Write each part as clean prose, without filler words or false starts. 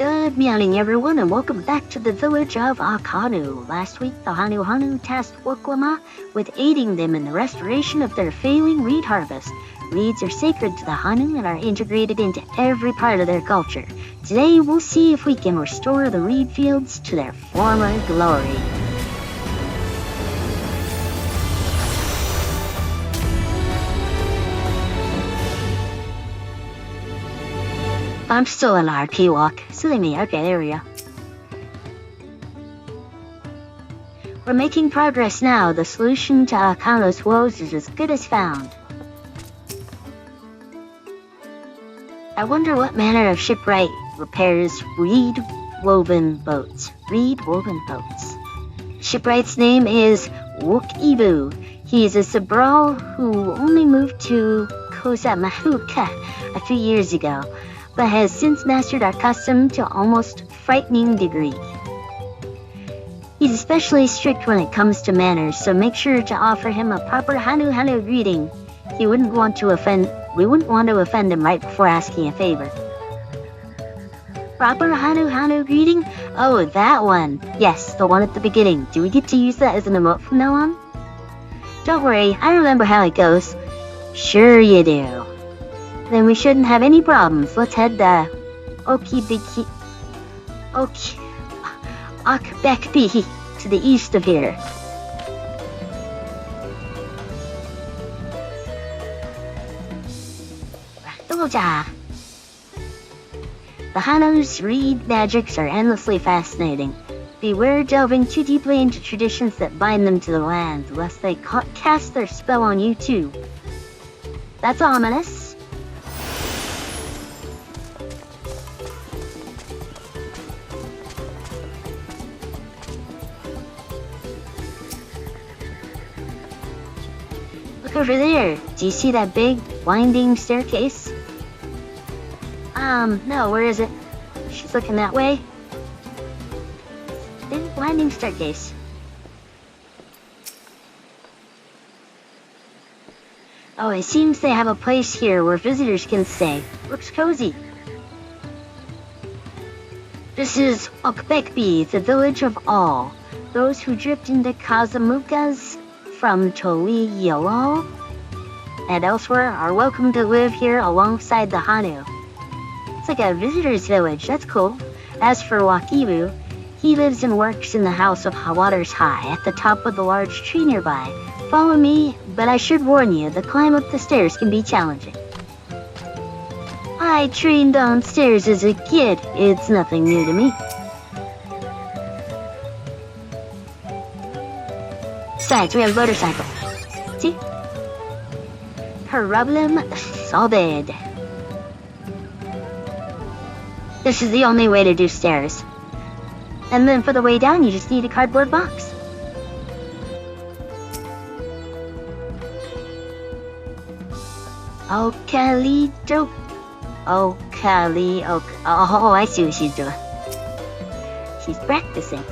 Good morning, everyone, and welcome back to the village of Akanu. Last week, the Hanu tasked Wakwama with aiding them in the restoration of their failing reed harvest. Reeds are sacred to the Hanu and are integrated into every part of their culture. Today, we'll see if we can restore the reed fields to their former glory. I'm still in our Peewalk. Silly me, okay, there we go. We're making progress now. The solution to Akanu's woes is as good as found. I wonder what manner of shipwright repairs reed-woven boats. Shipwright's name is Wook-Ibu. He is a Sabral who only moved to Kozamahuka a few years ago, but has since mastered our custom to almost frightening degree. He's especially strict when it comes to manners, so make sure to offer him a proper Hanu greeting. We wouldn't want to offend him right before asking a favor. Proper Hanu greeting? Oh, that one. Yes, the one at the beginning. Do we get to use that as an emote from now on? Don't worry, I remember how it goes. Sure you do. Then we shouldn't have any problems. Let's head Okbekbi to the east of here. The Hanu's reed magics are endlessly fascinating. Beware delving too deeply into traditions that bind them to the land, lest they cast their spell on you too. That's ominous. Look over there. Do you see that big, winding staircase? No, where is it? She's looking that way. Big, winding staircase. Oh, it seems they have a place here where visitors can stay. Looks cozy. This is Okbekbi, the village of all. Those who drift into Kazamukas from Toliyalo and elsewhere are welcome to live here alongside the Hanu. It's like a visitor's village, that's cool. As for Wakibu, he lives and works in the house of Waters High at the top of the large tree nearby. Follow me, but I should warn you, the climb up the stairs can be challenging. I trained on stairs as a kid. It's nothing new to me. Besides, we have a motorcycle. See? Problem solved. This is the only way to do stairs. And then for the way down, you just need a cardboard box. Oh, I see what she's doing. She's practicing.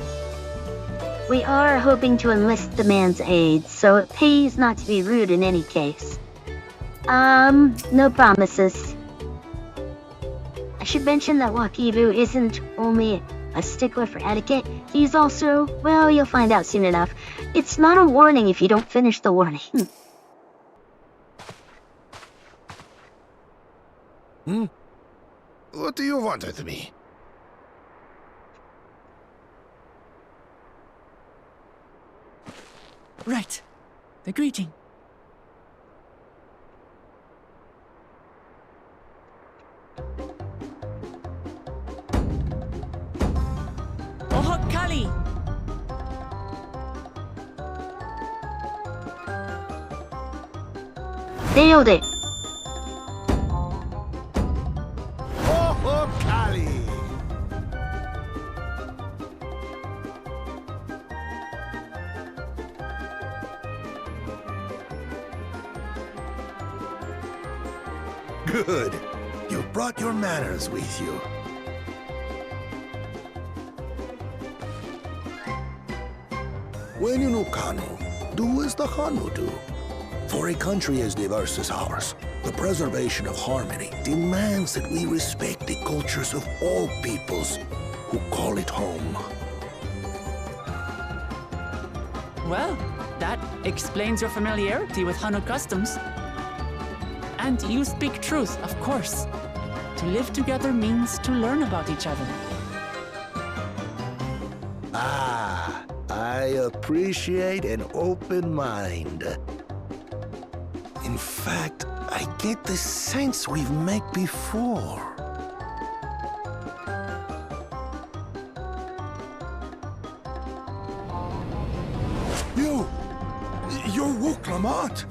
We are hoping to enlist the man's aid, so it pays not to be rude in any case. No promises. I should mention that Wakibu isn't only a stickler for etiquette, he's also, well, you'll find out soon enough. It's not a warning if you don't finish the warning. What do you want with me? Right. The greeting. Ohokali! Nailed it! Good. You brought your manners with you. When you know Kanu, do as the Hanu do. For a country as diverse as ours, the preservation of harmony demands that we respect the cultures of all peoples who call it home. Well, that explains your familiarity with Hanu customs. And you speak truth, of course. To live together means to learn about each other. Ah, I appreciate an open mind. In fact, I get the sense we've met before. You're Wook Lamont!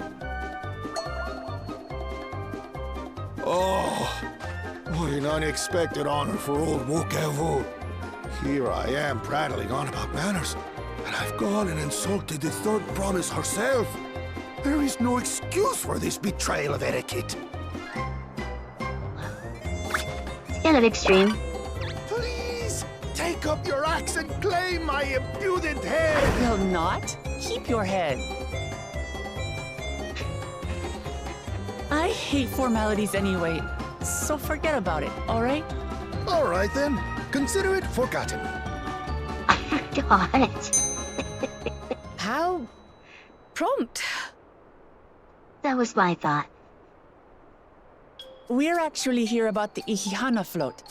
Oh, what an unexpected honor for old Wook. Here I am prattling on about manners, and I've gone and insulted the third promise herself. There is no excuse for this betrayal of etiquette. It's kind of extreme. Please, take up your axe and claim my impudent head! Will not. Keep your head. I hate formalities anyway, so forget about it, all right? All right then, consider it forgotten. God. How prompt. That was my thought. We're actually here about the Ihihana float.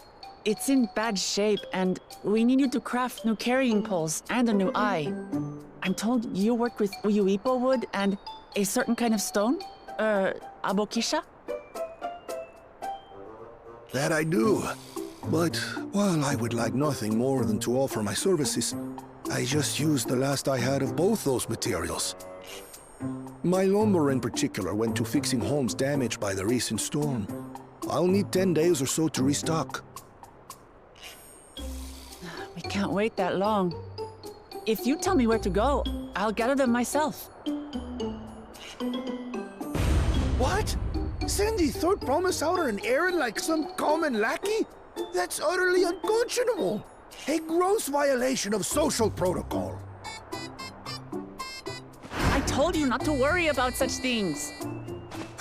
It's in bad shape, and we need you to craft new carrying poles and a new eye. I'm told you work with Uyuipo wood and a certain kind of stone? Abokisha? That I do. But while I would like nothing more than to offer my services, I just used the last I had of both those materials. My lumber in particular went to fixing homes damaged by the recent storm. I'll need 10 days or so to restock. We can't wait that long. If you tell me where to go, I'll gather them myself. What? Send the third promise out on an errand like some common lackey? That's utterly unconscionable. A gross violation of social protocol. I told you not to worry about such things.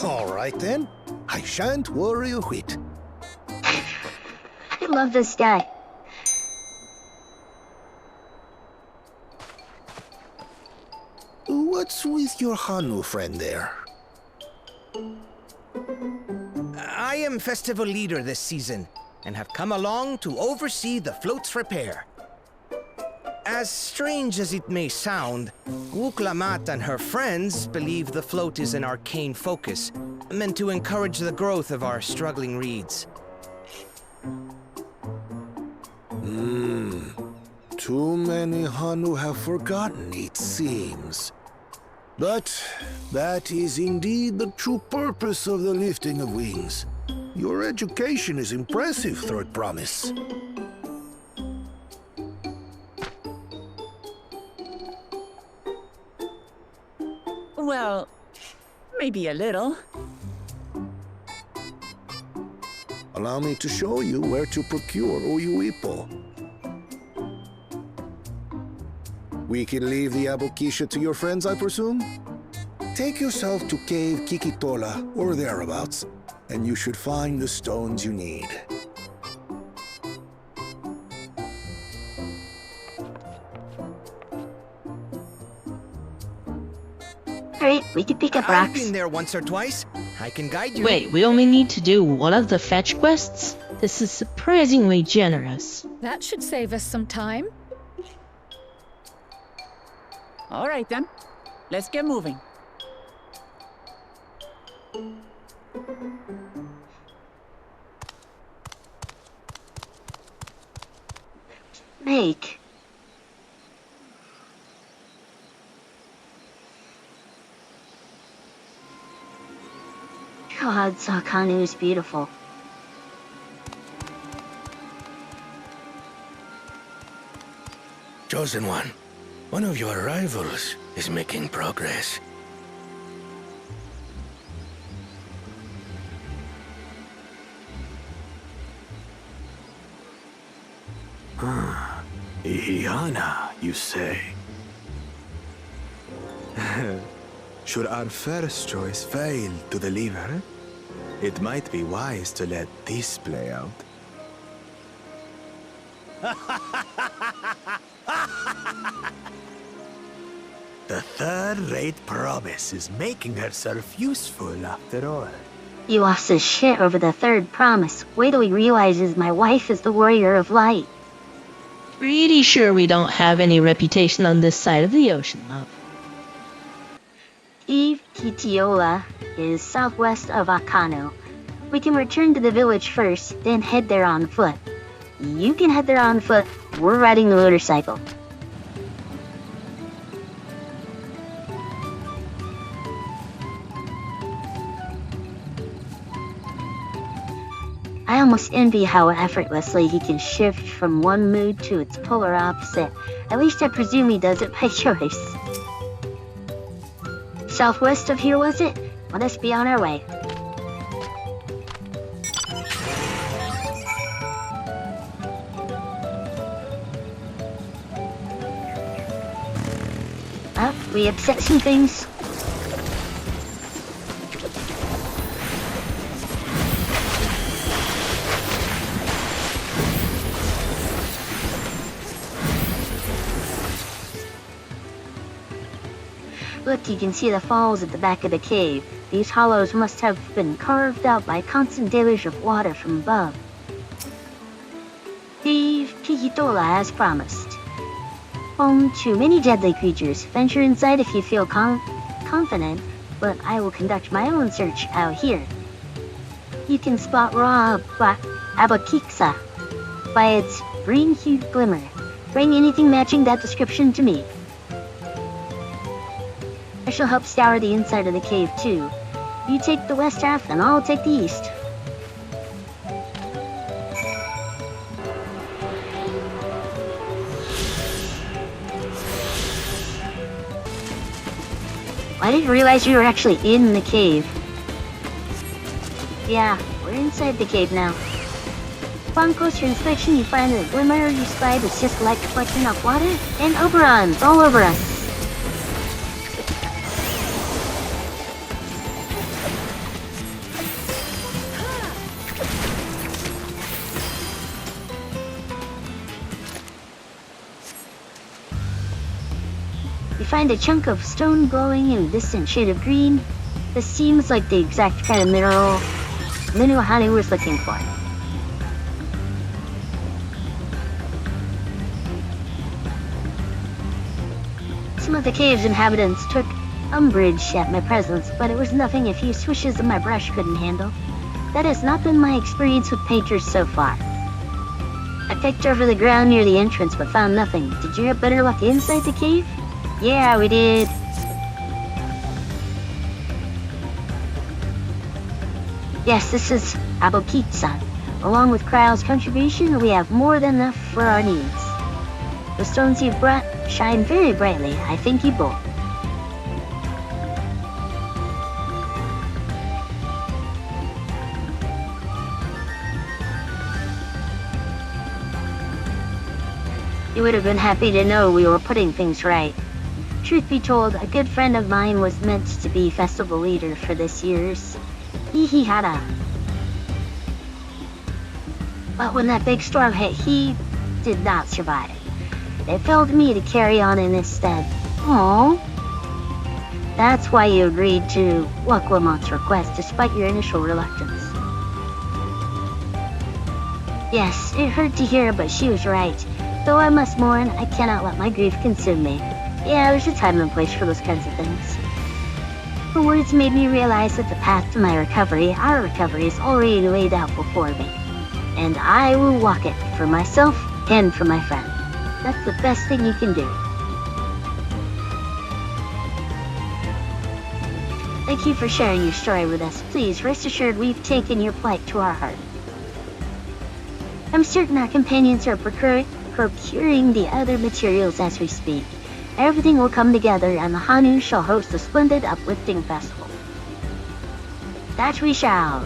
All right then. I shan't worry a whit. I love this guy. What's with your Hanu friend there? I am festival leader this season, and have come along to oversee the float's repair. As strange as it may sound, Wuklamat and her friends believe the float is an arcane focus, meant to encourage the growth of our struggling reeds. Too many Hanu have forgotten, it seems. But that is indeed the true purpose of the lifting of wings. Your education is impressive, Third Promise. Well, maybe a little. Allow me to show you where to procure Uyuipo. We can leave the Abokisha to your friends, I presume? Take yourself to Cave Kikitola or thereabouts, and you should find the stones you need. Alright, we can pick up I've rocks. been there once or twice. I can guide you. Wait, we only need to do one of the fetch quests? This is surprisingly generous. That should save us some time. All right then, let's get moving. Make. God, Sakanu is beautiful. Chosen one of your rivals is making progress. Ihihana, you say? Should our first choice fail to deliver, it might be wise to let this play out. The third-rate promise is making herself useful after all. You lost his shit over the third promise. Wait till he realizes my wife is the warrior of light. Pretty sure we don't have any reputation on this side of the ocean, love. Kitiola is southwest of Akano. We can return to the village first, then head there on foot. You can head there on foot. We're riding the motorcycle. I almost envy how effortlessly he can shift from one mood to its polar opposite. At least I presume he does it by choice. Southwest of here, was it? Let us be on our way. We upset some things. Look, you can see the falls at the back of the cave. These hollows must have been carved out by a constant deluge of water from above. Pikitola as promised. Home to many deadly creatures. Venture inside if you feel confident, but I will conduct my own search out here. You can spot raw abakiksa by its green-hued glimmer. Bring anything matching that description to me. I shall help scour the inside of the cave too. You take the west half and I'll take the east. I didn't realize you were actually in the cave. Yeah, we're inside the cave now. Upon closer inspection, you find that the glimmer you spied was just like reflecting off water and oberons all over us. You find a chunk of stone glowing in a distant shade of green. This seems like the exact kind of mineral Hani was looking for. Some of the cave's inhabitants took umbrage at my presence, but it was nothing a few swishes of my brush couldn't handle. That has not been my experience with painters so far. I picked over the ground near the entrance but found nothing. Did you have better luck inside the cave? Yeah, we did. Yes, this is Abokitsa. Along with Kryle's contribution, we have more than enough for our needs. The stones you've brought shine very brightly. I thank you both. You would have been happy to know we were putting things right. Truth be told, a good friend of mine was meant to be festival leader for this year's Ihihara. But when that big storm hit, he did not survive. It fell to me to carry on in his stead. Aww. That's why you agreed to Wakwamont's request despite your initial reluctance. Yes, it hurt to hear, but she was right. Though I must mourn, I cannot let my grief consume me. Yeah, there's a time and place for those kinds of things. Her words made me realize that the path to my recovery, our recovery, is already laid out before me. And I will walk it for myself and for my friend. That's the best thing you can do. Thank you for sharing your story with us. Please rest assured we've taken your plight to our heart. I'm certain our companions are procuring the other materials as we speak. Everything will come together and the Hanu shall host a splendid uplifting festival. That we shall.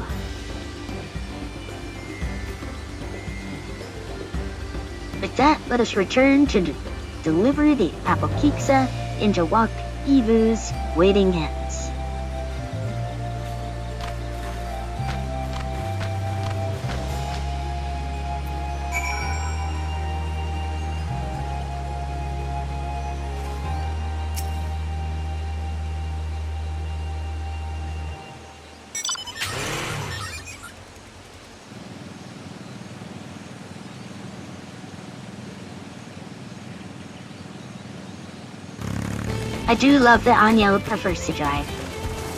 With that, let us return to deliver the Apokiksa into Wak Ivu's waiting hands. I do love that Anya prefers to drive.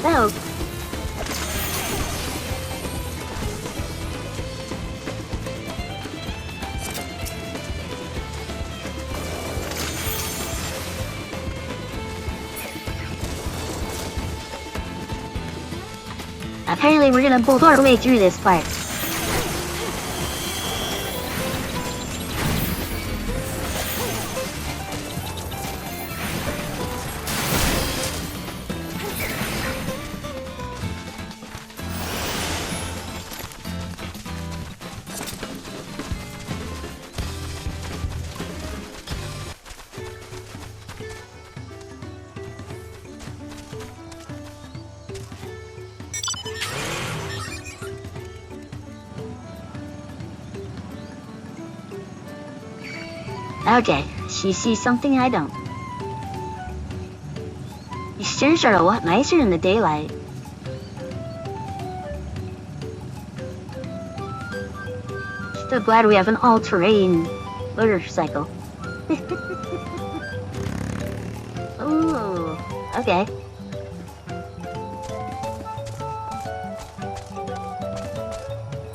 So, apparently we're gonna bolt our way through this part. Okay, she sees something I don't. These stairs are a lot nicer in the daylight. Still glad we have an all-terrain motorcycle. Ooh, okay.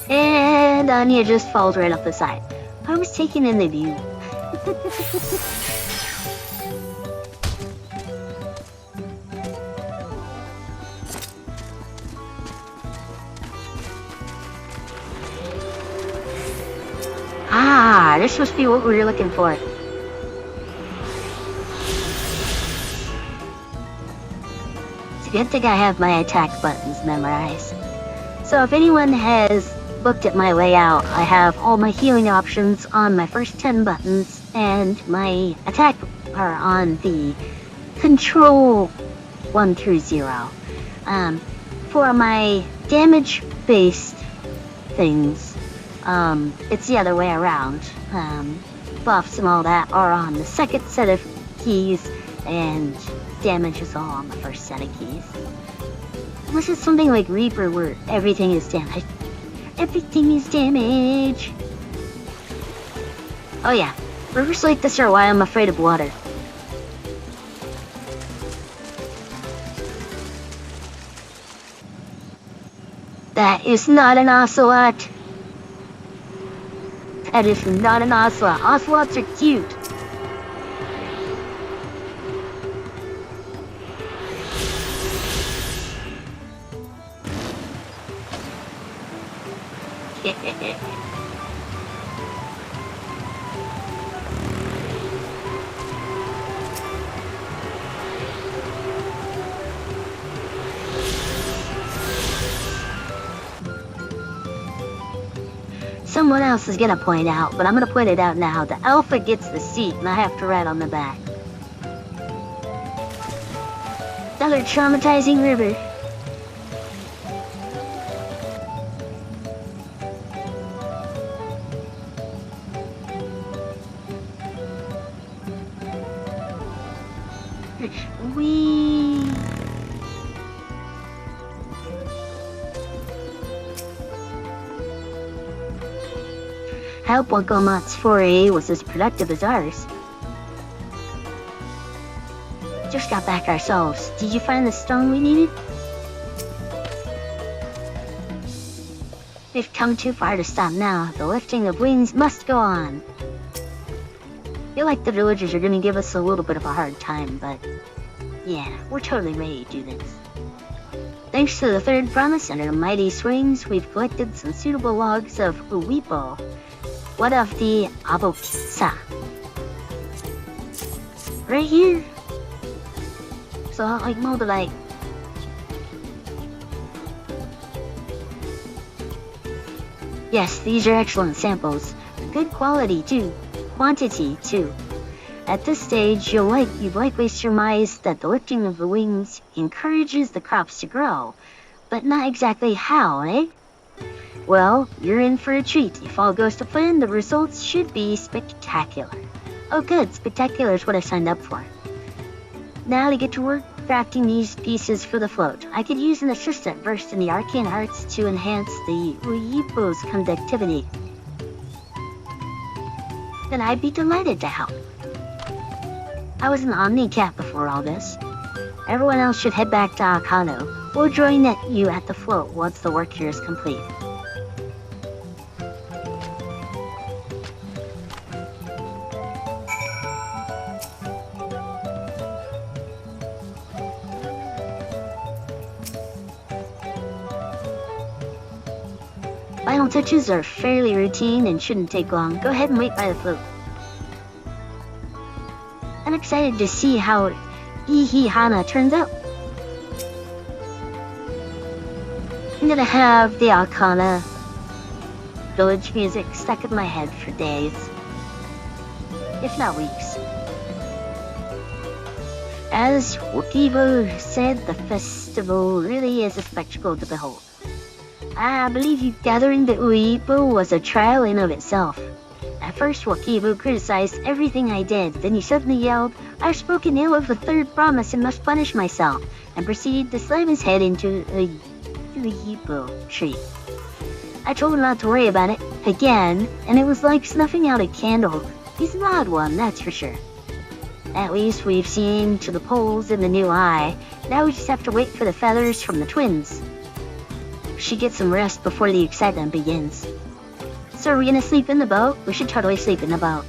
And Anya just falls right off the side. I was taking in the view. Ah, this must be what we were looking for. It's a good thing I have my attack buttons memorized. So if anyone has looked at my layout, I have all my healing options on my first 10 buttons, and my attack are on the control 1 through 0. For my damage-based things, it's the other way around. Buffs and all that are on the second set of keys, and damage is all on the first set of keys. Unless it's something like Reaper where everything is damage. Everything is damage! Oh yeah, rivers like this are why I'm afraid of water. That is not an ocelot! That is not an ocelot. Ocelots are cute. Someone else is gonna point out, but I'm gonna point it out now. The alpha gets the seat, and I have to ride on the back. Another traumatizing river. Whee! I hope Wankomat's foray was as productive as ours. Just got back ourselves. Did you find the stone we needed? We've come too far to stop now. The lifting of wings must go on. I feel like the villagers are gonna give us a little bit of a hard time, but yeah, we're totally ready to do this. Thanks to the third promise and our mighty swings, we've collected some suitable logs of Uwipo. What of the Aboksa? Right here. So like moldavite. Yes, these are excellent samples. Good quality too. Quantity too. At this stage, you'd likely surmise that the lifting of the wings encourages the crops to grow, but not exactly how, eh? Well, you're in for a treat. If all goes to plan, the results should be spectacular. Oh good, spectacular is what I signed up for. Now to get to work crafting these pieces for the float. I could use an assistant versed in the arcane arts to enhance the Uyipo's conductivity. Then I'd be delighted to help. I was an omni-cat before all this. Everyone else should head back to Akano, or join you at the float once the work here is complete. Final touches are fairly routine and shouldn't take long. Go ahead and wait by the float. I'm excited to see how Ihihana turns out. I'm gonna have the Akana village music stuck in my head for days, if not weeks. As Wakivo said, the festival really is a spectacle to behold. I believe you gathering the Uipo was a trial in of itself. At first, Wakivo criticized everything I did, then he suddenly yelled, "I've spoken ill of the third promise and must punish myself," and proceeded to slam his head into a Uipo tree. I told him not to worry about it, again, and it was like snuffing out a candle. He's an odd one, that's for sure. At least we've seen to the poles in the new eye. Now we just have to wait for the feathers from the twins. We should get some rest before the excitement begins. So are we gonna sleep in the boat? We should totally sleep in the boat.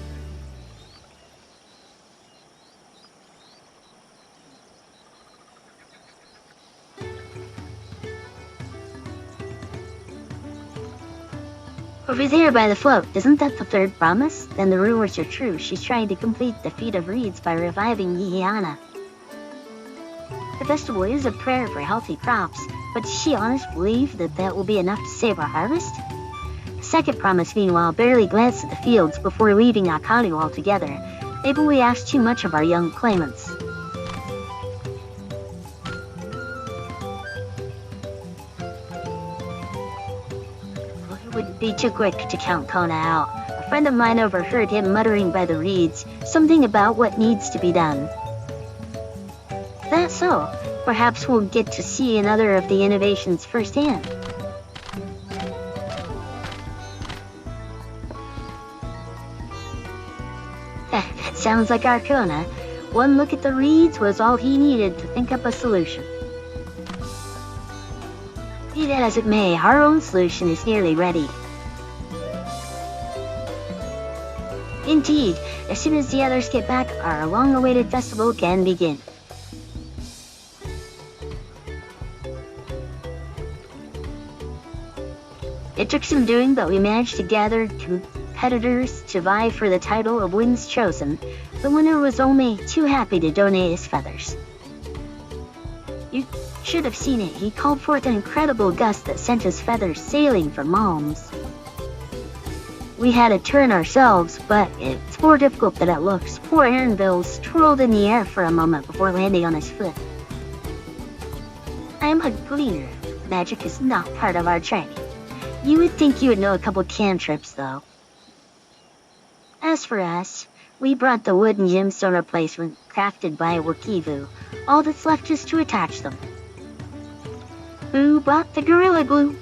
Over there by the float, isn't that the third promise? Then the rumors are true. She's trying to complete the feat of reeds by reviving Yihiana. The festival is a prayer for healthy crops, but does she honestly believe that that will be enough to save our harvest? The second promise, meanwhile, barely glanced at the fields before leaving Akanu altogether. Maybe we asked too much of our young claimants. It would be too quick to count Kona out. A friend of mine overheard him muttering by the reeds, something about what needs to be done. That's so. Perhaps we'll get to see another of the innovations firsthand. That sounds like our Kona. One look at the reeds was all he needed to think up a solution. Be that as it may, our own solution is nearly ready. Indeed, as soon as the others get back, our long-awaited festival can begin. It took some doing, but we managed to gather competitors to vie for the title of Winds Chosen. The winner was only too happy to donate his feathers. You should have seen it. He called forth an incredible gust that sent his feathers sailing for Moms. We had to turn ourselves, but it's more difficult than it looks. Poor Aaronville's twirled in the air for a moment before landing on his foot. I am a gleaner. Magic is not part of our training. You would think you would know a couple cantrips, though. As for us, we brought the wooden gemstone replacement crafted by Wakivu. All that's left is to attach them. Who bought the Gorilla Glue?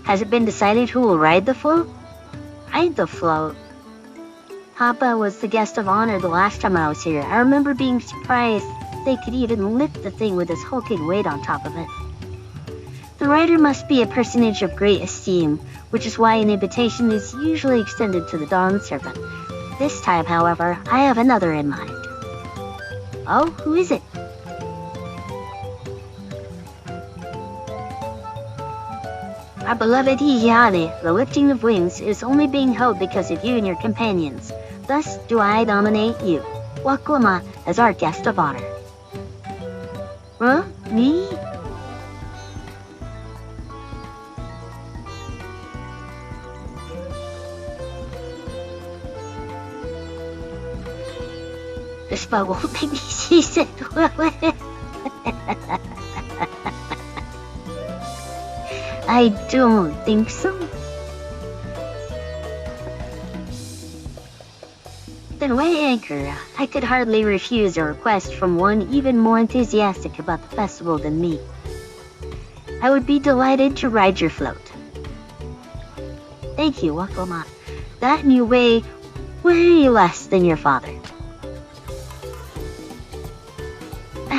Has it been decided who will ride the float? Ride the float? Papa was the guest of honor the last time I was here. I remember being surprised they could even lift the thing with this hulking weight on top of it. The rider must be a personage of great esteem, which is why an invitation is usually extended to the Dawn Serpent. This time, however, I have another in mind. Oh, who is it? Our beloved Hihiane, the lifting of wings, is only being held because of you and your companions. Thus do I nominate you, Waklama, as our guest of honor. Huh? Me? The spell won't make me seize it, will it? I don't think so. Then weigh anchor. I could hardly refuse a request from one even more enthusiastic about the festival than me. I would be delighted to ride your float. Thank you, Wakoma. That and you weigh way less than your father.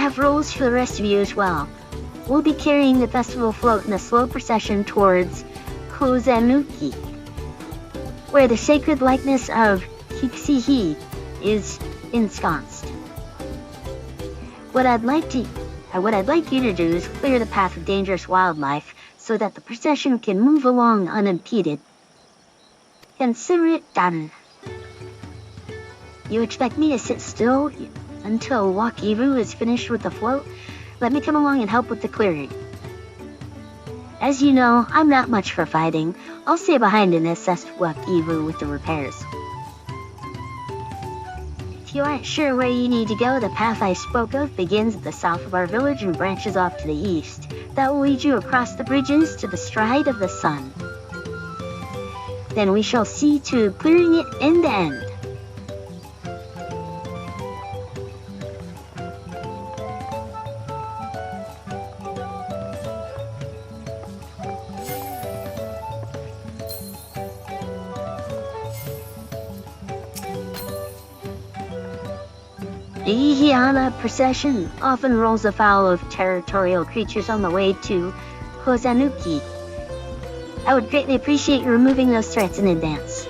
have rules for the rest of you as well. We'll be carrying the festival float in a slow procession towards Kozanuki, where the sacred likeness of Kixihi is ensconced. What I'd like you to do is clear the path of dangerous wildlife so that the procession can move along unimpeded. Consider it done. You expect me to sit still until Wakivu is finished with the float? Let me come along and help with the clearing. As you know, I'm not much for fighting. I'll stay behind and assist Wakivu with the repairs. If you aren't sure where you need to go, the path I spoke of begins at the south of our village and branches off to the east. That will lead you across the bridges to the stride of the sun. Then we shall see to clearing it end to end. The Ihihana procession often rolls afoul of territorial creatures on the way to Kozanuki. I would greatly appreciate you removing those threats in advance.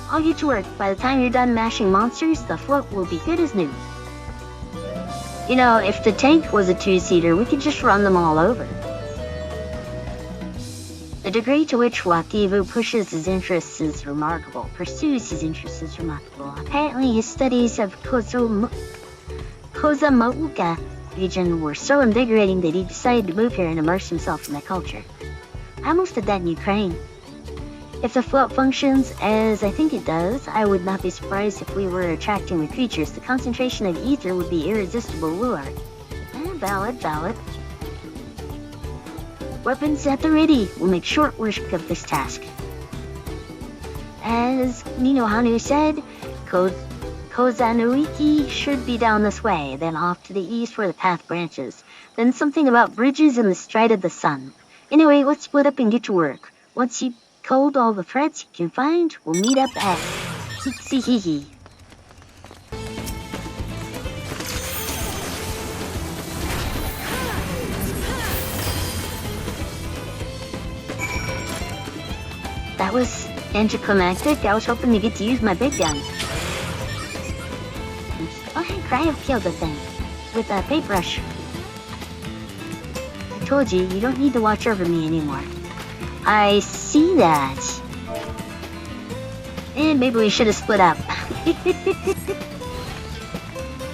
I'll get to work. By the time you're done mashing monsters, the float will be good as new. You know, if the tank was a two-seater, we could just run them all over. The degree to which Wakivu pursues his interests is remarkable. Apparently his studies of Kozamouka region were so invigorating that he decided to move here and immerse himself in the culture. I almost did that in Ukraine. If the float functions as I think it does, I would not be surprised if we were attracting the creatures. The concentration of ether would be irresistible lure. Valid. Weapons at the ready. We'll make short work of this task. As Ninohanu said, Kozanuiki should be down this way, then off to the east where the path branches. Then something about bridges and the stride of the sun. Anyway, let's split up and get to work. Once you've culled all the threats you can find, we'll meet up at Kixihihi. That was anticlimactic. I was hoping to get to use my big gun. Oh heck, I have killed the thing with a paintbrush. I told you, you don't need to watch over me anymore. I see that. And maybe we should have split up.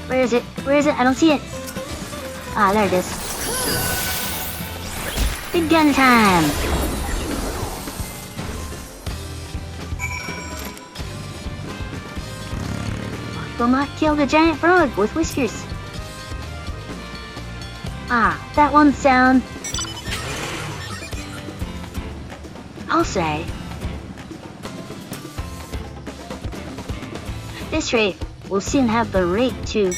Where is it? I don't see it. Ah, there it is. Big gun time! Will not kill the giant frog with whiskers. Ah, that one sound. I'll say. At this rate, we'll soon have the rate to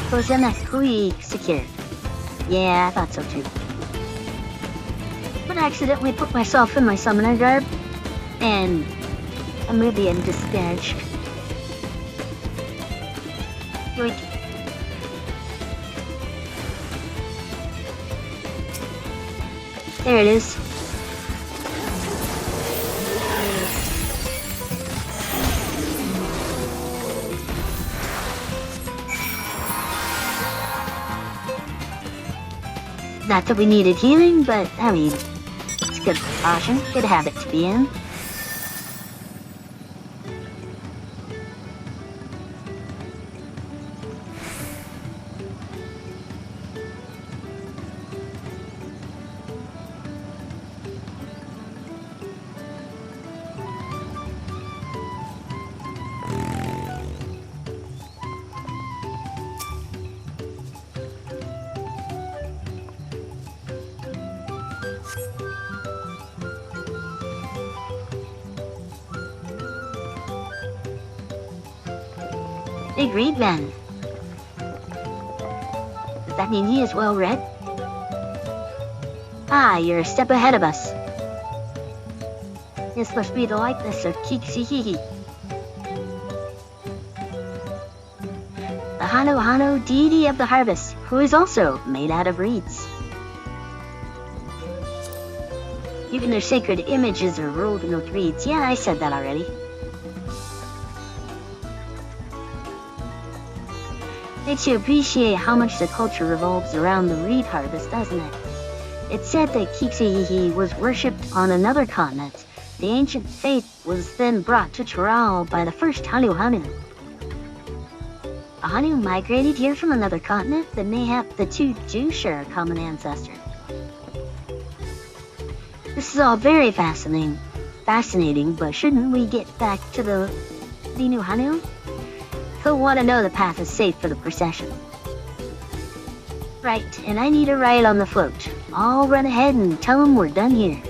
Kozenakui secured. Yeah, I thought so too. But I accidentally put myself in my summoner garb, and I'm really in disparage. Yoink. There it is. Not that we needed healing, but I mean, it's good precaution, good habit to be in. Agreed, then. Does that mean he is well read? Ah, you're a step ahead of us. This must be the likeness of Kixihihi. The Hano Hano, deity of the harvest, who is also made out of reeds. Even their sacred images are ruled with reeds. Yeah, I said that already. Makes you appreciate how much the culture revolves around the reed harvest, doesn't it? It's said that Kiksehihi was worshipped on another continent. The ancient faith was then brought to Tural by the first Hanu Hanu. A Hanu migrated here from another continent, but mayhap the two do share a common ancestor. This is all very fascinating, but shouldn't we get back to the new Hanu? He'll want to know the path is safe for the procession. Right, and I need a ride on the float. I'll run ahead and tell him we're done here.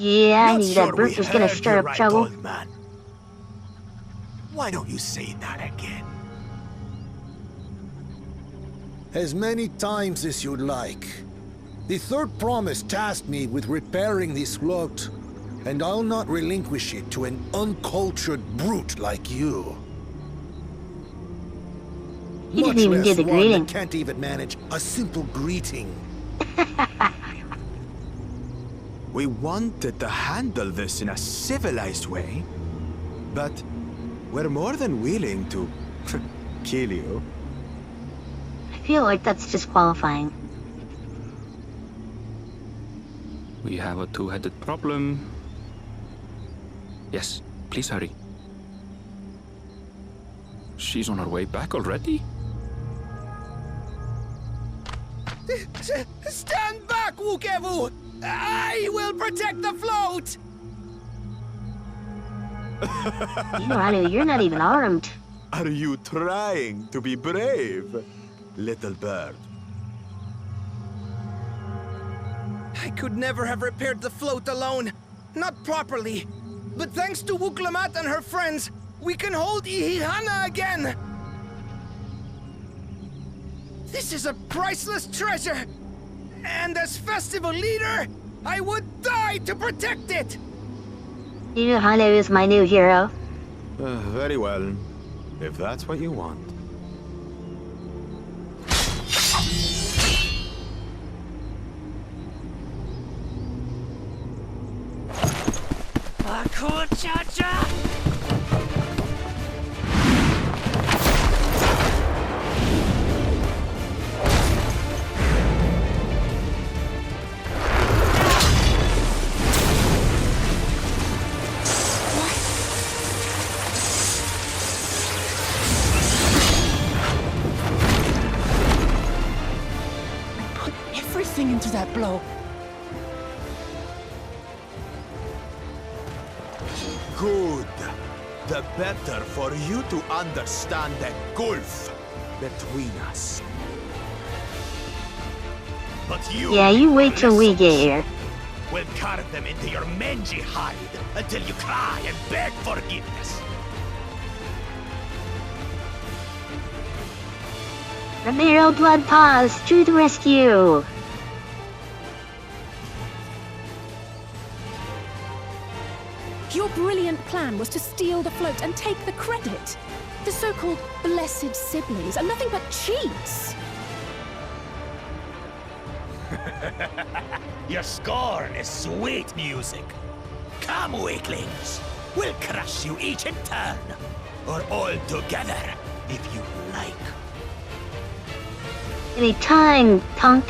Yeah, I knew that Brooke was gonna stir up trouble. Man. Why don't you say that again? As many times as you'd like. The third promise tasked me with repairing this float, and I'll not relinquish it to an uncultured brute like you. He didn't even do the greeting. Can't even manage a simple greeting. We wanted to handle this in a civilized way, but we're more than willing to kill you. I feel like that's disqualifying. We have a two-headed problem. Yes, please hurry. She's on her way back already? Stand back, Wukevu! I will protect the float! Hanu, you're not even armed. Are you trying to be brave, little bird? I could never have repaired the float alone. Not properly. But thanks to Wuklamat and her friends, we can hold Ihihana again! This is a priceless treasure! And as festival leader, I would die to protect it! Hanu is my new hero. Very well, if that's what you want. Into that blow. Good. The better for you to understand the gulf between us. But you... Yeah, you wait till we get here. We'll carve them into your mangy hide until you cry and beg forgiveness. Ramiro Blood Paws to the rescue! Your brilliant plan was to steal the float and take the credit. The so-called blessed siblings are nothing but cheats. Your scorn is sweet music. Come, weaklings. We'll crush you each in turn. Or all together, if you like. Any time, punk.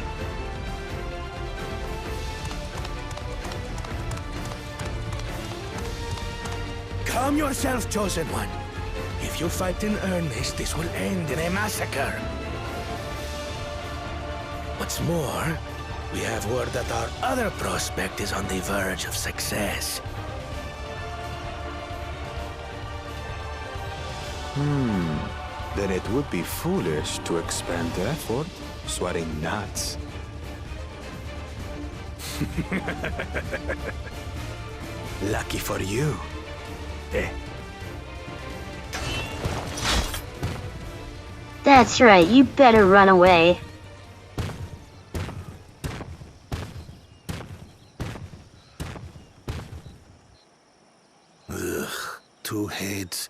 Calm yourself, Chosen One. If you fight in earnest, this will end in a massacre. What's more, we have word that our other prospect is on the verge of success. Then it would be foolish to expend effort sweating nuts. Lucky for you, That's right, you better run away. Ugh, two heads.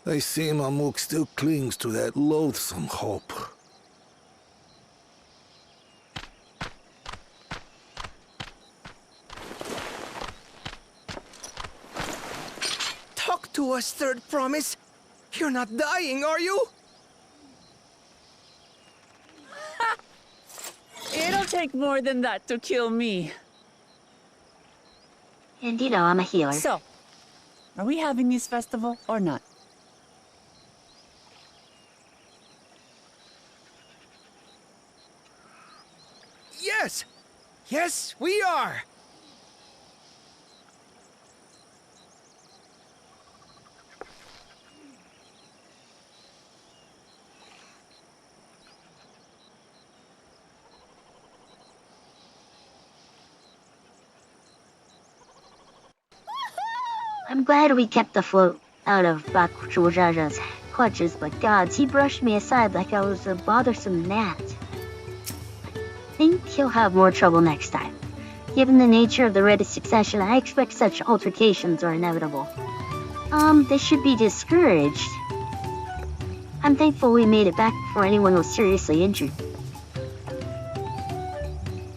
I see Mamuk still clings to that loathsome hope. Talk to us, Third Promise. You're not dying, are you? It'll take more than that to kill me. And you know, I'm a healer. So, are we having this festival or not? Yes! Yes, we are! I'm glad we kept the float out of Bakchujaja's clutches, but gods, he brushed me aside like I was a bothersome gnat. I think he'll have more trouble next time. Given the nature of the Red Succession, I expect such altercations are inevitable. They should be discouraged. I'm thankful we made it back before anyone was seriously injured.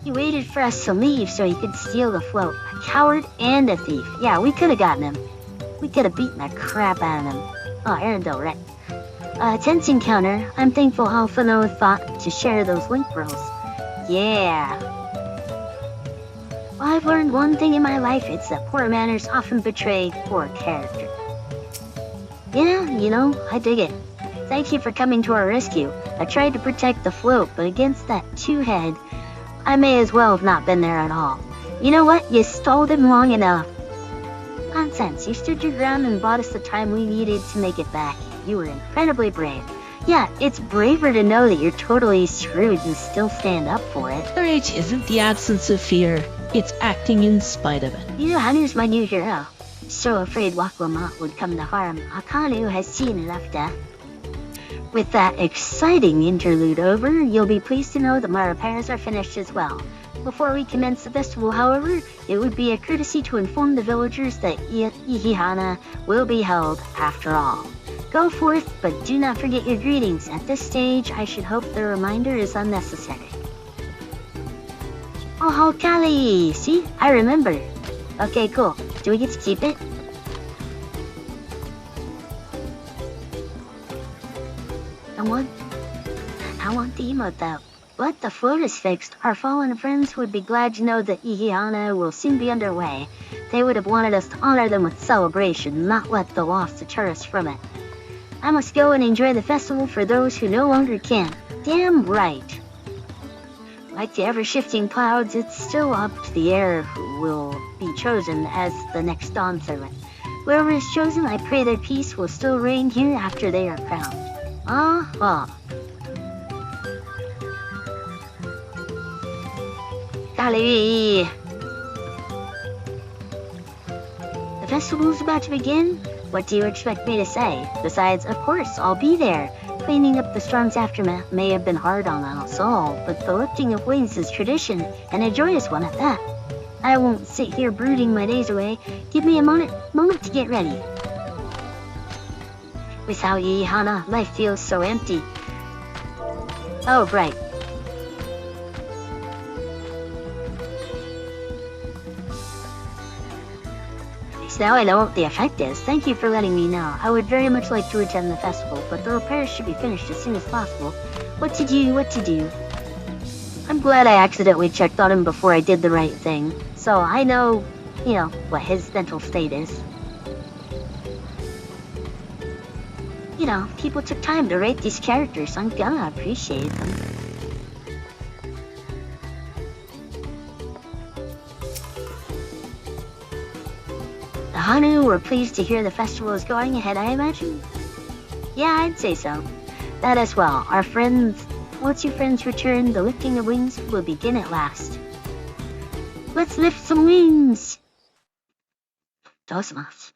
He waited for us to leave so he could steal the float. A coward and a thief. Yeah, we could have gotten him. We could have beaten the crap out of him. Oh, Arendelle, right. Tense encounter. I'm thankful Alphino thought to share those link rolls. Yeah. Well, I've learned one thing in my life. It's that poor manners often betray poor character. Yeah, you know, I dig it. Thank you for coming to our rescue. I tried to protect the float, but against that two-head, I may as well have not been there at all. You know what? You stalled him long enough. Nonsense. You stood your ground and bought us the time we needed to make it back. You were incredibly brave. Yeah, it's braver to know that you're totally screwed and still stand up for it. Courage isn't the absence of fear, it's acting in spite of it. You know, Hanu's my new hero. So afraid Waklamat would come to harm. Akanu has seen enough death. With that exciting interlude over, you'll be pleased to know that my repairs are finished as well. Before we commence the festival, however, it would be a courtesy to inform the villagers that Ihihana will be held after all. Go forth, but do not forget your greetings. At this stage, I should hope the reminder is unnecessary. Oh, Kali! See? I remember. Okay, cool. Do we get to keep it? I want the emote though. But the float is fixed. Our fallen friends would be glad to know that Ihihana will soon be underway. They would have wanted us to honor them with celebration, not let the loss deter us from it. I must go and enjoy the festival for those who no longer can. Damn right. Like the ever-shifting clouds, it's still up to the air who will be chosen as the next Dawn servant. Whoever is chosen, I pray their peace will still reign here after they are crowned. Kali! The festival's about to begin? What do you expect me to say? Besides, of course, I'll be there. Cleaning up the storm's aftermath may have been hard on us all, but the lifting of wings is tradition, and a joyous one at that. I won't sit here brooding my days away. Give me a moment to get ready. Without Ihihana, life feels so empty. Oh, right. So now I know what the effect is. Thank you for letting me know. I would very much like to attend the festival, but the repairs should be finished as soon as possible. What to do? I'm glad I accidentally checked on him before I did the right thing. So I know, what his mental state is. People took time to rate these characters. I'm gonna appreciate them. The Hanu were pleased to hear the festival is going ahead, I imagine? Yeah, I'd say so. That as well. Once your friends return, the lifting of wings will begin at last. Let's lift some wings! Dosmas.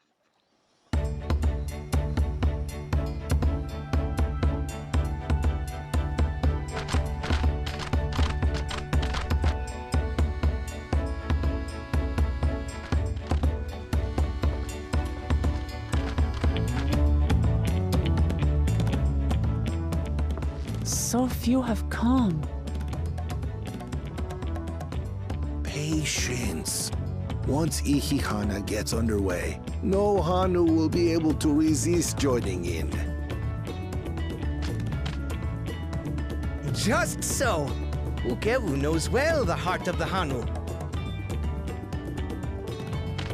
So few have come. Patience. Once Ihihana gets underway, no Hanu will be able to resist joining in. Just so. Ukewu knows well the heart of the Hanu.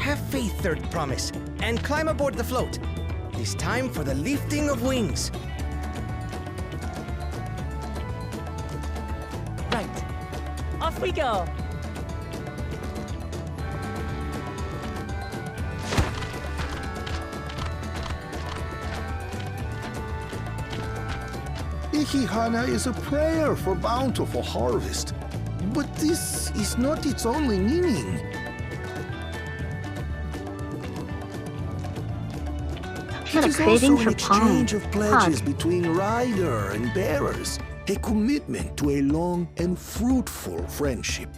Have faith, Third Promise, and climb aboard the float. It is time for the lifting of wings. Right. Off we go. Ihihana is a prayer for bountiful harvest. But this is not its only meaning. Got It a is craving also for an exchange pong. of pledges Pog. between rider and bearers, a commitment to a long and fruitful friendship.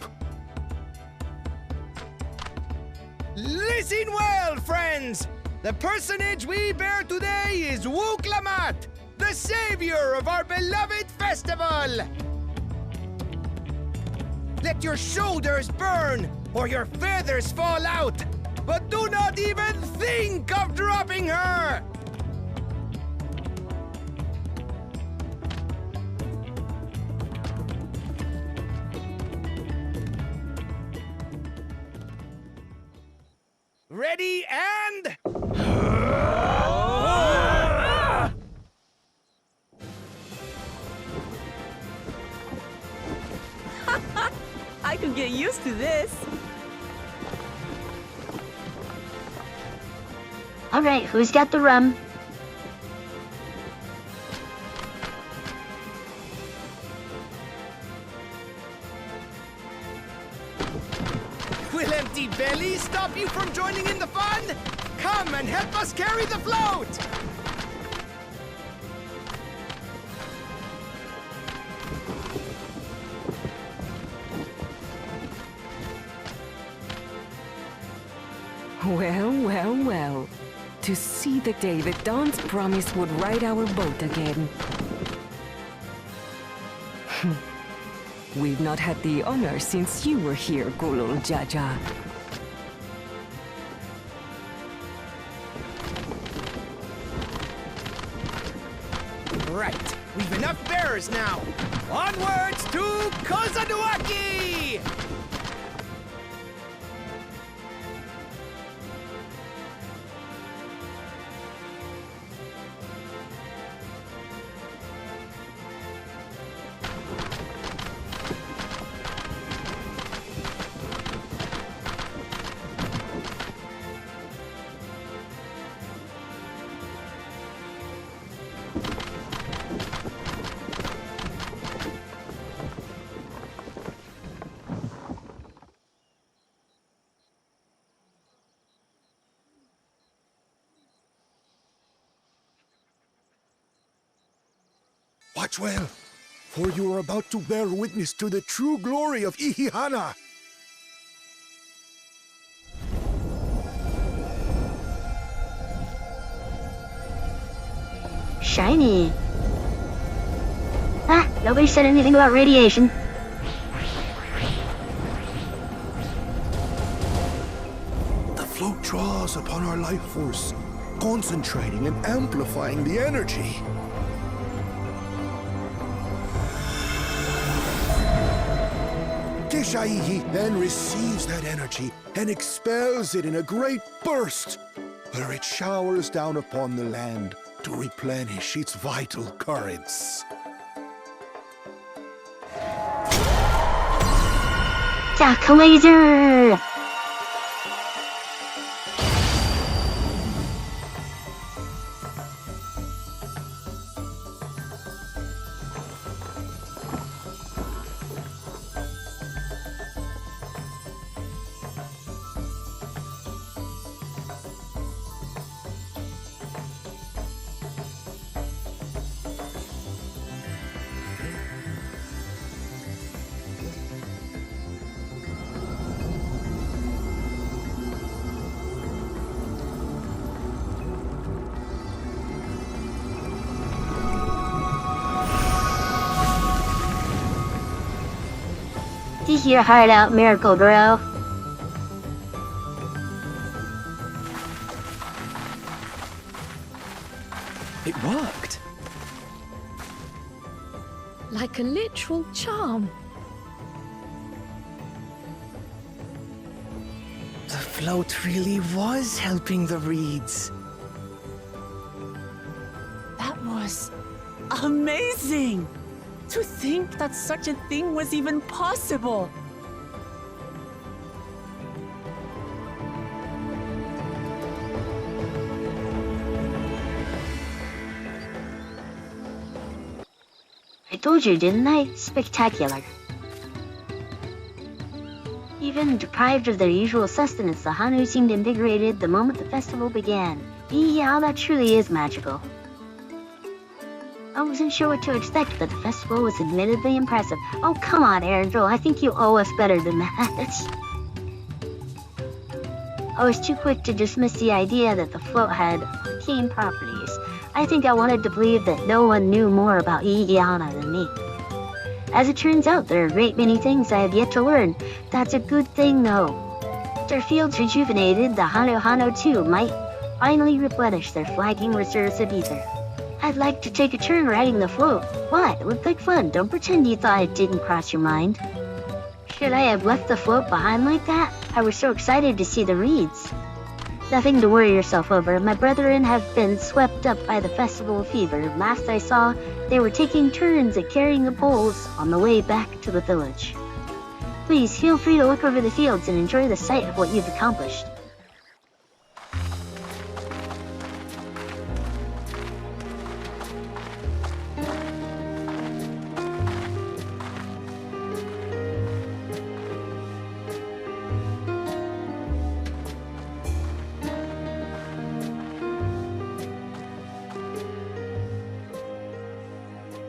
Listen well, friends! The personage we bear today is Wuklamat, the savior of our beloved festival! Let your shoulders burn, or your feathers fall out, but do not even think of dropping her! Ready and... I could get used to this. All right, who's got the rum? Will empty belly stop you from joining in the fun? Come and help us carry the float! Well, well, well. To see the day that Dawn's promise would ride our boat again. We've not had the honor since you were here, Gulul Jaja. Right, we've enough bearers now. Onwards to Kozanuaki! Watch well, for you are about to bear witness to the true glory of Ihihana. Shiny. Ah, nobody said anything about radiation. The float draws upon our life force, concentrating and amplifying the energy. Keshaihi then receives that energy and expels it in a great burst, where it showers down upon the land to replenish its vital currents. Dark laser! Eat your heart out, Miracle Bro. It worked. Like a literal charm. The float really was helping the reeds. That was amazing! To think that such a thing was even possible! I told you, didn't I? Spectacular. Even deprived of their usual sustenance, the Hanu seemed invigorated the moment the festival began. Yeah, that truly is magical. I wasn't sure what to expect, but the festival was admittedly impressive. Oh, come on, Angel. I think you owe us better than that. I was too quick to dismiss the idea that the float had arcane properties. I think I wanted to believe that no one knew more about Ihiana than me. As it turns out, there are a great many things I have yet to learn. That's a good thing, though. With their fields rejuvenated, the Hano too might finally replenish their flagging reserves of ether. I'd like to take a turn riding the float. What? It looked like fun. Don't pretend you thought it didn't cross your mind. Should I have left the float behind like that? I was so excited to see the reeds. Nothing to worry yourself over. My brethren have been swept up by the festival fever. Last I saw, they were taking turns at carrying the poles on the way back to the village. Please feel free to look over the fields and enjoy the sight of what you've accomplished.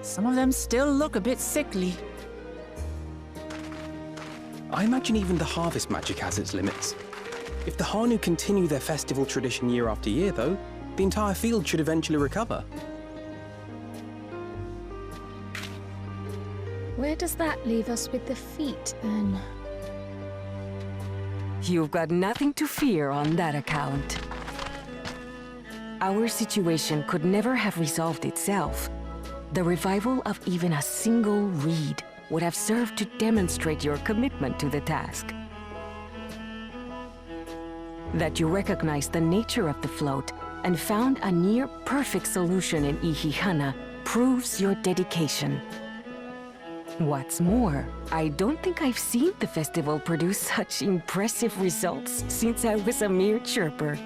Some of them still look a bit sickly. I imagine even the harvest magic has its limits. If the Hanu continue their festival tradition year after year, though, the entire field should eventually recover. Where does that leave us with the feet, then? You've got nothing to fear on that account. Our situation could never have resolved itself. The revival of even a single reed would have served to demonstrate your commitment to the task. That you recognized the nature of the float and found a near-perfect solution in Ihihana proves your dedication. What's more, I don't think I've seen the festival produce such impressive results since I was a mere chirper.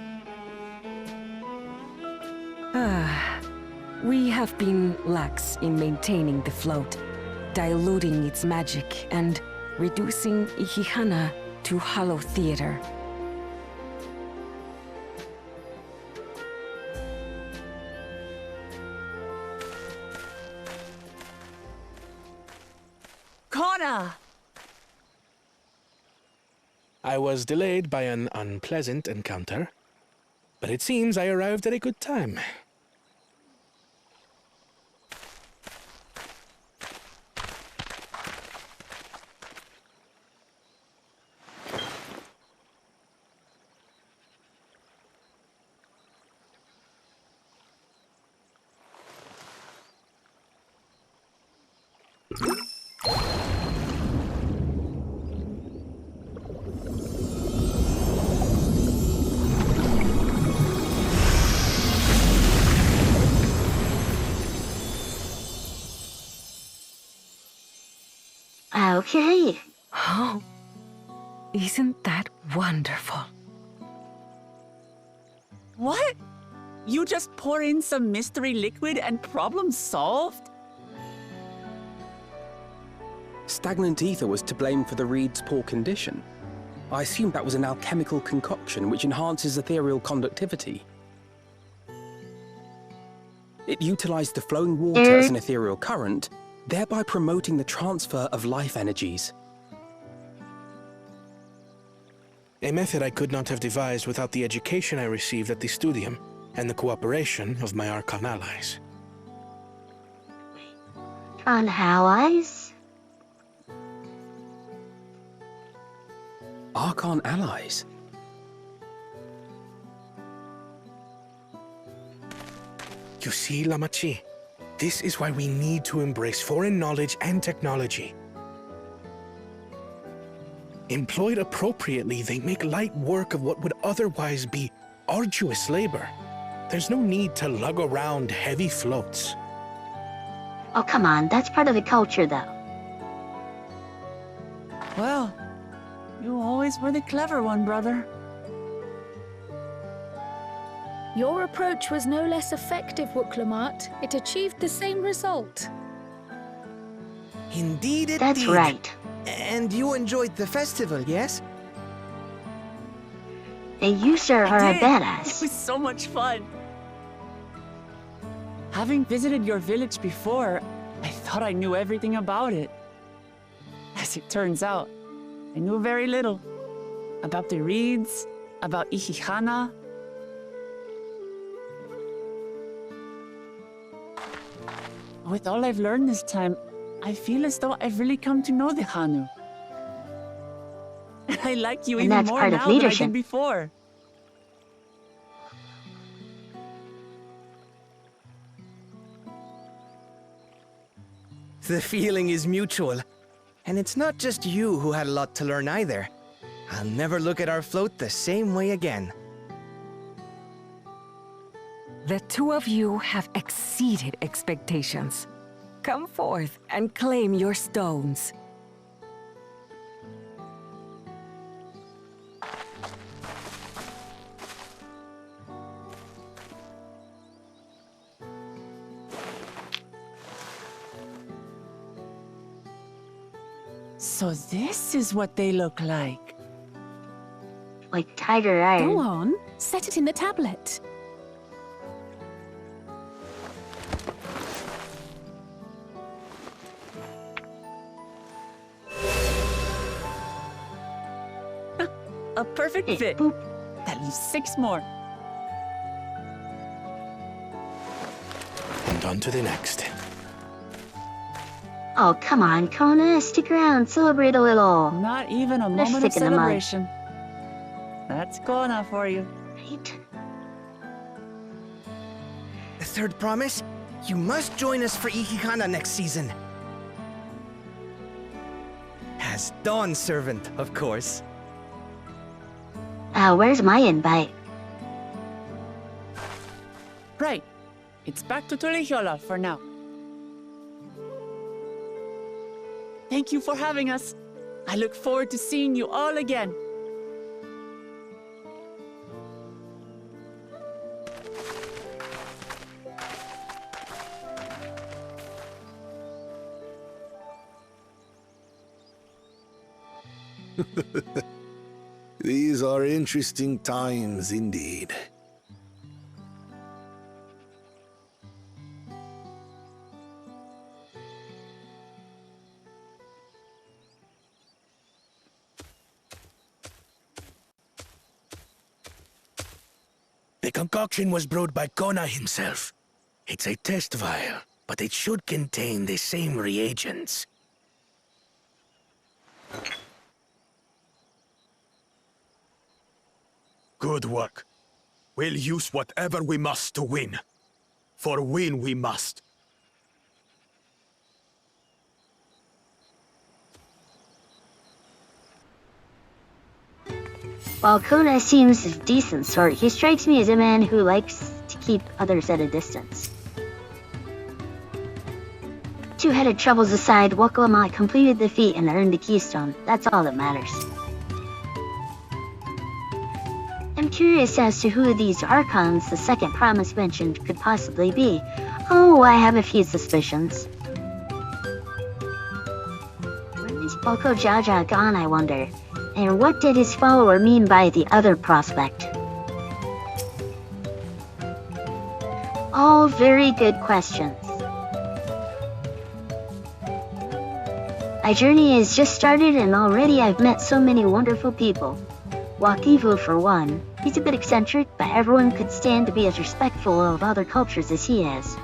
We have been lax in maintaining the float, diluting its magic and reducing Ihihana to hollow theater. Connor! I was delayed by an unpleasant encounter, but it seems I arrived at a good time. Okay. Oh, isn't that wonderful? What? You just pour in some mystery liquid and problem solved? Stagnant ether was to blame for the reed's poor condition. I assumed that was an alchemical concoction which enhances ethereal conductivity. It utilized the flowing water as an ethereal current, thereby promoting the transfer of life energies. A method I could not have devised without the education I received at the studium and the cooperation of my Archon allies. On allies? Archon allies. You see, Lamachi, this is why we need to embrace foreign knowledge and technology. Employed appropriately, they make light work of what would otherwise be arduous labor. There's no need to lug around heavy floats. Oh, come on, that's part of the culture, though. Well, you always were the clever one, brother. Your approach was no less effective, Wooklamat. It achieved the same result. Indeed it That's did. right. And you enjoyed the festival, yes? And you, sir, are a It badass. was so much fun. Having visited your village before, I thought I knew everything about it. As it turns out, I knew very little. About the reeds, about Ihihana. With all I've learned this time, I feel as though I've really come to know the Hanu. I like you And even that's more part now of than I leadership. did before. The feeling is mutual. And it's not just you who had a lot to learn either. I'll never look at our float the same way again. The two of you have exceeded expectations. Come forth and claim your stones. So this is what they look like. Like tiger iron. Go on, set it in the tablet. A perfect fit. Boop. That leaves 6 more. And on to the next. Oh, come on, Kona. Stick around, celebrate a little. Not even a Let's moment of stick in the mud. celebration. That's Kona for you. Right? The third promise? You must join us for Ihihana next season. As Dawn Servant, of course. Where's my invite? Right. It's back to Tulihiola for now. Thank you for having us. I look forward to seeing you all again. These are interesting times indeed. The concoction was brewed by Kona himself. It's a test vial, but it should contain the same reagents. Good work. We'll use whatever we must to win. For win we must. While Kona seems a decent sort, he strikes me as a man who likes to keep others at a distance. Two-headed troubles aside, Wooklamat completed the feat and earned the keystone. That's all that matters. I'm curious as to who these Archons the second promise mentioned could possibly be. Oh, I have a few suspicions. Where is Boko Jaja gone, I wonder? And what did his follower mean by the other prospect? All very good questions. My journey has just started and already I've met so many wonderful people. Wakivu for one. He's a bit eccentric, but everyone could stand to be as respectful of other cultures as he is.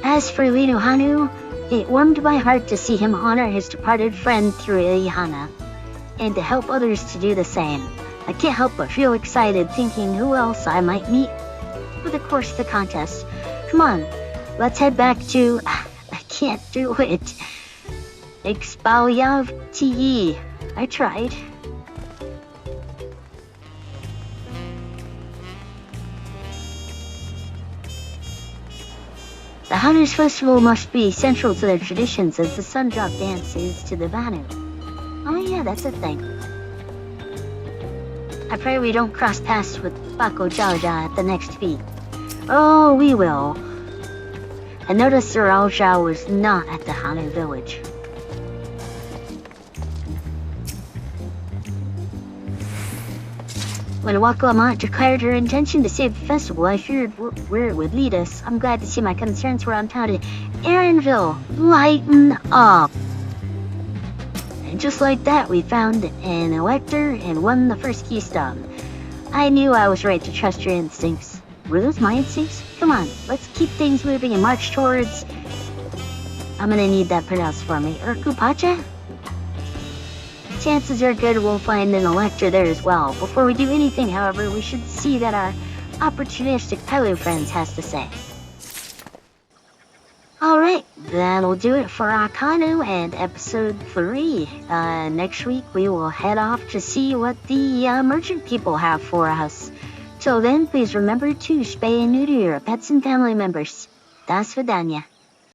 As for Linu Hanu, It warmed my heart to see him honor his departed friend through Ihana, and to help others to do the same. I can't help but feel excited thinking who else I might meet over the course of the contest. Come on, let's head back to... I can't do it. Expaoyav Te. I tried. The Hunters' Festival must be central to their traditions as the sun drop dance is to the Vanu. Oh yeah, that's a thing. I pray we don't cross paths with Bako Jaoja at the next feat. Oh, we will. I noticed Tural Zhao was not at the Hanu village. When Waklamat declared her intention to save the festival, I feared where it would lead us. I'm glad to see my concerns were unfounded. Aaronville, lighten up! And just like that, we found an elector and won the first keystone. I knew I was right to trust your instincts. Were those my instincts? Come on, let's keep things moving and march towards... I'm gonna need that pronounced for me. Urkupacha? Chances are good we'll find an elector there as well. Before we do anything, however, we should see that our opportunistic Pelu friends has to say. Alright, that'll do it for Akanu and episode 3. Next week we will head off to see what the merchant people have for us. Till then, please remember to spay and neuter your pets and family members. Das Vidanya.